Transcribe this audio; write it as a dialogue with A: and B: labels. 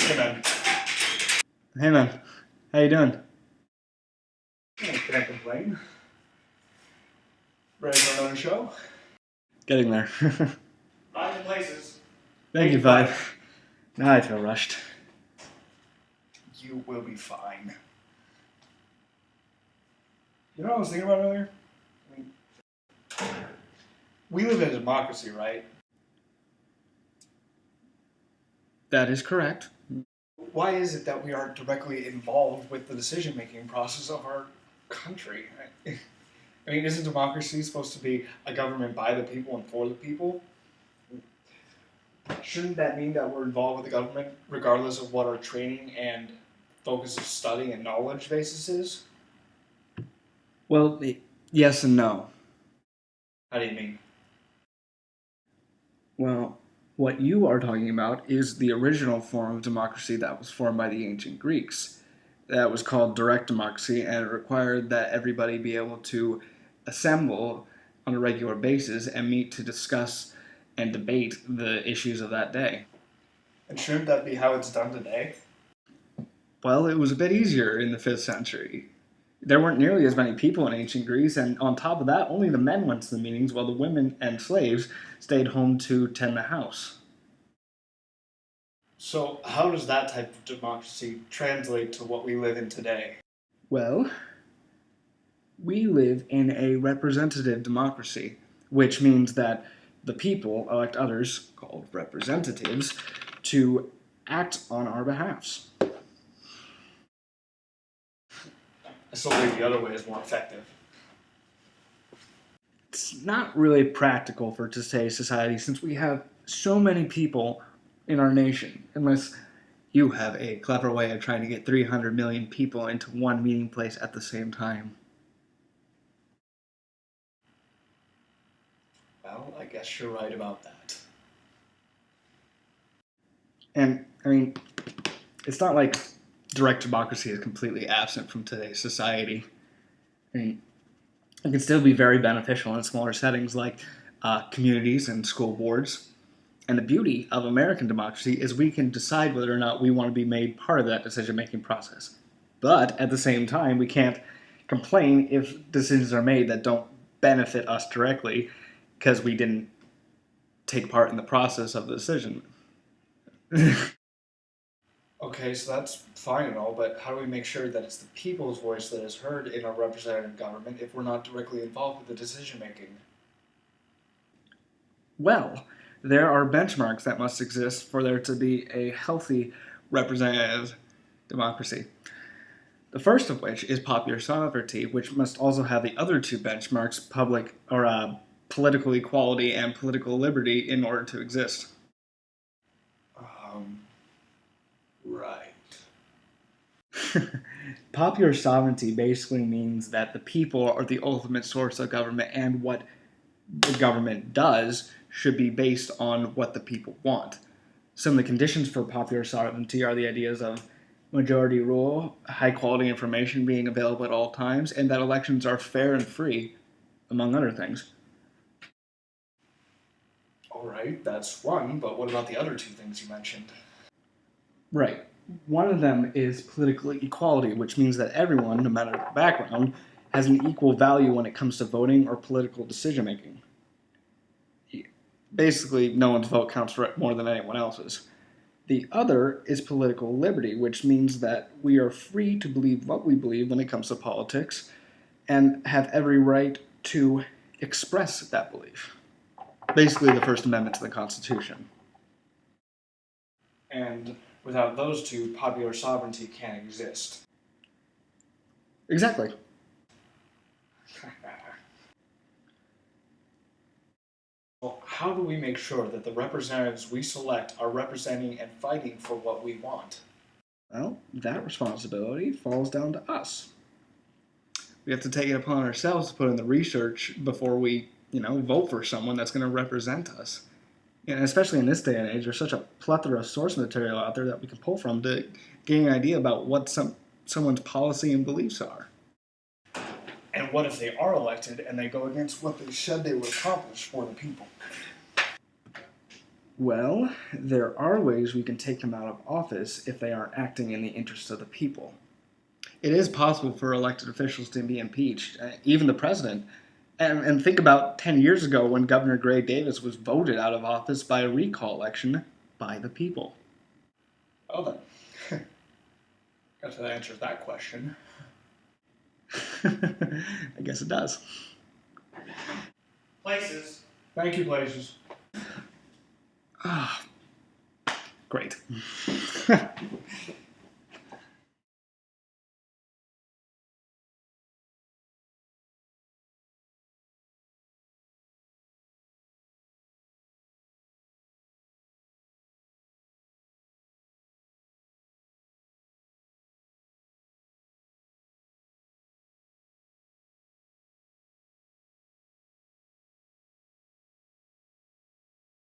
A: Hey man.
B: Hey man, how you doing?
A: Can I complain? Ready for another show?
B: Getting there.
A: Lots of places.
B: Thank you, Five. Now I feel rushed.
A: You will be fine. You know what I was thinking about earlier? I mean, we live in a democracy, right?
B: That is correct.
A: Why is it that we aren't directly involved with the decision-making process of our country? I mean, isn't democracy supposed to be a government by the people and for the people? Shouldn't that mean that we're involved with the government regardless of what our training and focus of study and knowledge basis is?
B: Well, yes and no.
A: How do you mean?
B: Well, what you are talking about is the original form of democracy that was formed by the ancient Greeks. That was called direct democracy, and it required that everybody be able to assemble on a regular basis and meet to discuss and debate the issues of that day.
A: And shouldn't that be how it's done today?
B: Well, it was a bit easier in the 5th century. There weren't nearly as many people in ancient Greece, and on top of that, only the men went to the meetings while the women and slaves stayed home to tend the house.
A: So, how does that type of democracy translate to what we live in today?
B: Well, we live in a representative democracy, which means that the people elect others, called representatives, to act on our behalfs.
A: I still believe the other way is more effective.
B: It's not really practical for today's society since we have so many people in our nation, unless you have a clever way of trying to get 300 million people into one meeting place at the same time.
A: Well, I guess you're right about that.
B: And, I mean, it's not like direct democracy is completely absent from today's society. I mean, it can still be very beneficial in smaller settings like communities and school boards. And the beauty of American democracy is we can decide whether or not we want to be made part of that decision-making process. But at the same time, we can't complain if decisions are made that don't benefit us directly because we didn't take part in the process of the decision.
A: Okay, so that's fine and all, but how do we make sure that it's the people's voice that is heard in our representative government if we're not directly involved with the decision making?
B: Well, there are benchmarks that must exist for there to be a healthy representative democracy. The first of which is popular sovereignty, which must also have the other two benchmarks, political equality and political liberty, in order to exist.
A: Right.
B: Popular sovereignty basically means that the people are the ultimate source of government, and what the government does should be based on what the people want. Some of the conditions for popular sovereignty are the ideas of majority rule, high quality information being available at all times, and that elections are fair and free, among other things.
A: Alright, that's one, but what about the other two things you mentioned?
B: Right. One of them is political equality, which means that everyone, no matter their background, has an equal value when it comes to voting or political decision making. Basically, no one's vote counts for more than anyone else's. The other is political liberty, which means that we are free to believe what we believe when it comes to politics and have every right to express that belief. Basically, the First Amendment to the Constitution.
A: And without those two, popular sovereignty can't exist.
B: Exactly.
A: Well, how do we make sure that the representatives we select are representing and fighting for what we want?
B: Well, that responsibility falls down to us. We have to take it upon ourselves to put in the research before we, vote for someone that's going to represent us. And especially in this day and age, there's such a plethora of source material out there that we can pull from to gain an idea about what someone's policy and beliefs are.
A: And what if they are elected and they go against what they said they would accomplish for the people?
B: Well, there are ways we can take them out of office if they aren't acting in the interest of the people. It is possible for elected officials to be impeached, even the president. And think about 10 years ago when Governor Gray Davis was voted out of office by a recall election by the people.
A: Oh, then. Guess that answers that question.
B: I guess it does.
A: Places. Thank you, Places.
B: Ah, great.